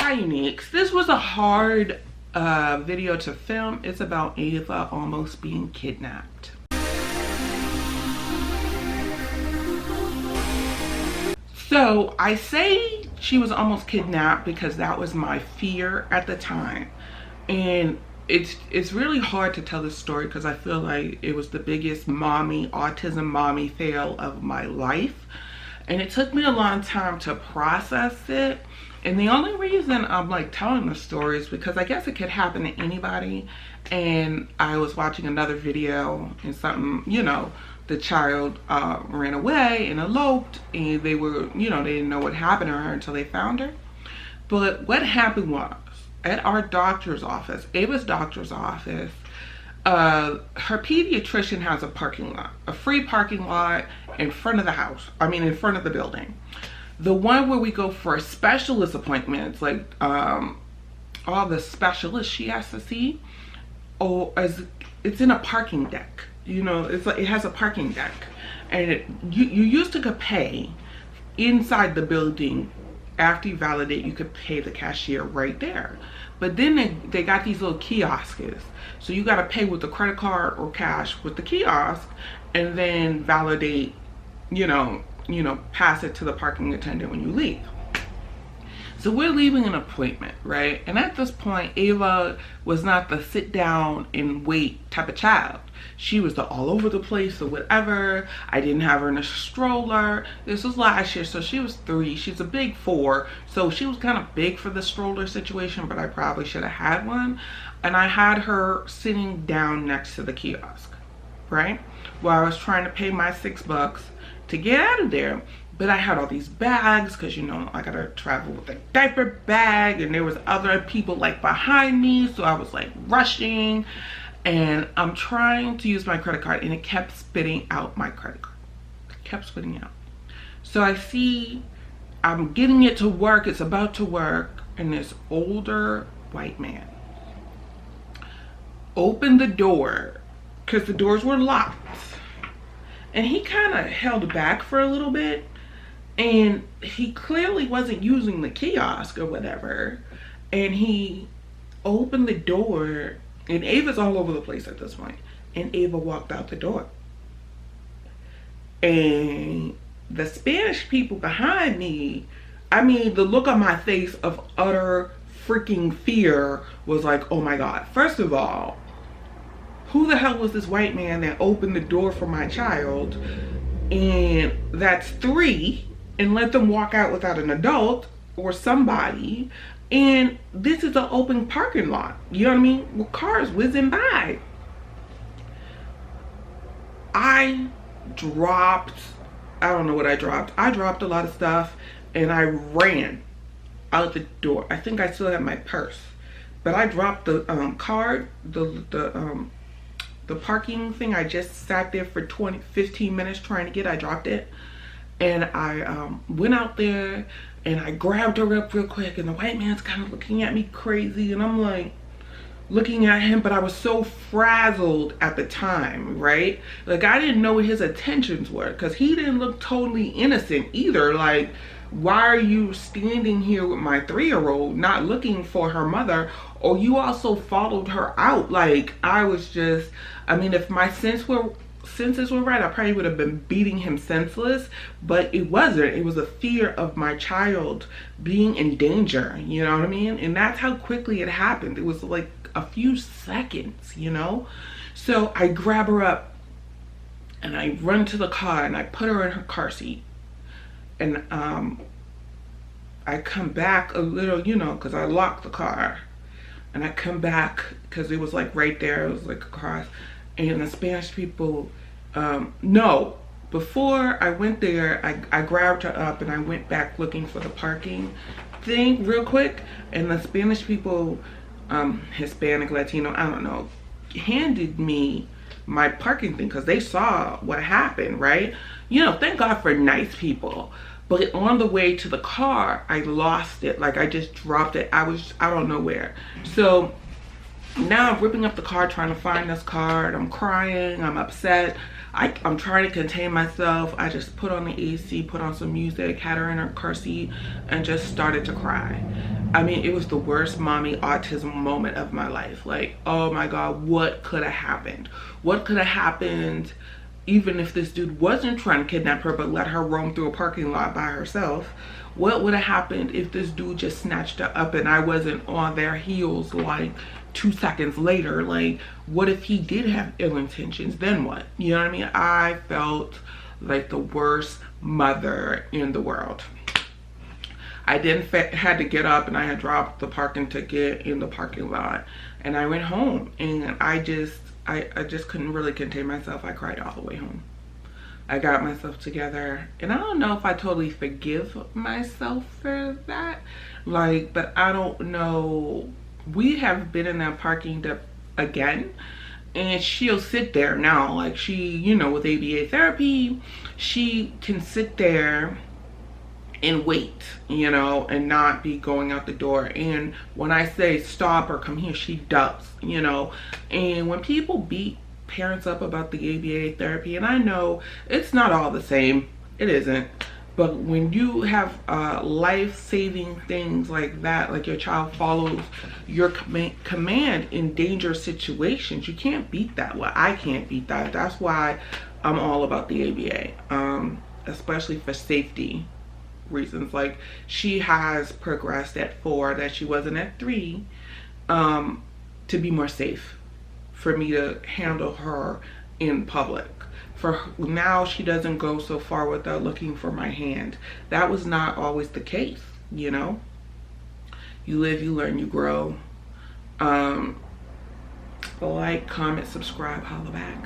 Hi Nix. This was a hard video to film. It's about Ava almost being kidnapped. So I say she was almost kidnapped because that was my fear at the time. And it's really hard to tell this story because I feel like it was the biggest autism mommy fail of my life. And it took me a long time to process it. And the only reason I'm like telling the story is because I guess it could happen to anybody. And I was watching another video and something, you know, the child ran away and eloped, and they were, you know, they didn't know what happened to her until they found her. But what happened was, at our doctor's office, Ava's doctor's office, her pediatrician has a parking lot, a free parking lot in front of the house. I mean, in front of the building. The one where we go for specialist appointments, like all the specialists she has to see, it's in a parking deck. You know, it's like it has a parking deck, and you used to could pay inside the building. After you validate, you could pay the cashier right there. But then they got these little kiosks, so you got to pay with the credit card or cash with the kiosk, and then validate. You know, pass it to the parking attendant when you leave. So we're leaving an appointment, right? And at this point, Ava was not the sit down and wait type of child. She was the all over the place or whatever. I didn't have her in a stroller. This was last year, so she was 3. She's a big 4, so she was kind of big for the stroller situation, but I probably should have had one. And I had her sitting down next to the kiosk, right? While I was trying to pay my $6 to get out of there. But I had all these bags because, you know, I gotta travel with a diaper bag, and there was other people like behind me, so I was like rushing, and I'm trying to use my credit card, and it kept spitting out my credit card. It kept spitting out. So I see I'm getting it to work, it's about to work, and this older white man opened the door because the doors were locked. And he kind of held back for a little bit, and he clearly wasn't using the kiosk or whatever. And he opened the door, and Ava's all over the place at this point. And Ava walked out the door. And the Spanish people behind me, I mean, the look on my face of utter freaking fear was like, oh my God. First of all, who the hell was this white man that opened the door for my child, and that's 3, and let them walk out without an adult or somebody, and this is an open parking lot, you know what I mean, with cars whizzing by. I don't know what I dropped a lot of stuff, and I ran out the door. I think I still have my purse, but I dropped the card, the parking thing I just sat there for 15 minutes trying to get. I dropped it, and I went out there and I grabbed her up real quick, and the white man's kind of looking at me crazy, and I'm like looking at him, but I was so frazzled at the time, right? Like I didn't know what his intentions were, because he didn't look totally innocent either. Like, why are you standing here with my 3-year-old not looking for her mother? Or you also followed her out. Like, I was just, I mean, if my senses were right, I probably would have been beating him senseless, but it wasn't. It was a fear of my child being in danger, you know what I mean? And that's how quickly it happened. It was like a few seconds, you know? So I grab her up and I run to the car and I put her in her car seat. And I come back a little, you know, because I locked the car. And I come back because it was like right there. It was like across. And the Spanish people, no. Before I went there, I grabbed her up and I went back looking for the parking thing real quick. And the Spanish people, Hispanic, Latino, I don't know, handed me my parking thing because they saw what happened, right? You know, thank God for nice people. But on the way to the car, I lost it. Like, I just dropped it. I don't know where. So now I'm ripping up the car trying to find this card. I'm crying, I'm upset. I'm trying to contain myself. I just put on the AC, put on some music, had her in her car seat, and just started to cry. I mean, it was the worst mommy autism moment of my life. Like, oh my God, what could have happened? What could have happened even if this dude wasn't trying to kidnap her but let her roam through a parking lot by herself? What would have happened if this dude just snatched her up and I wasn't on their heels like 2 seconds later? Like, what if he did have ill intentions? Then what? You know what I mean? I felt like the worst mother in the world. I then had to get up and I had dropped the parking ticket in the parking lot and I went home and I just couldn't really contain myself. I cried all the way home. I got myself together and I don't know if I totally forgive myself for that. Like, but I don't know. We have been in that parking deck again and she'll sit there now. Like she, you know, with ABA therapy, she can sit there and wait, you know, and not be going out the door. And when I say stop or come here, she does, you know. And when people beat parents up about the ABA therapy, and I know it's not all the same, it isn't, but when you have life-saving things like that, like your child follows your command in dangerous situations, you can't beat that. Well, I can't beat that. That's why I'm all about the ABA, especially for safety reasons. Like, she has progressed at 4 that she wasn't at 3, to be more safe for me to handle her in public. For now, she doesn't go so far without looking for my hand. That was not always the case, you know. You live, you learn, you grow. Like, comment, subscribe, holla back.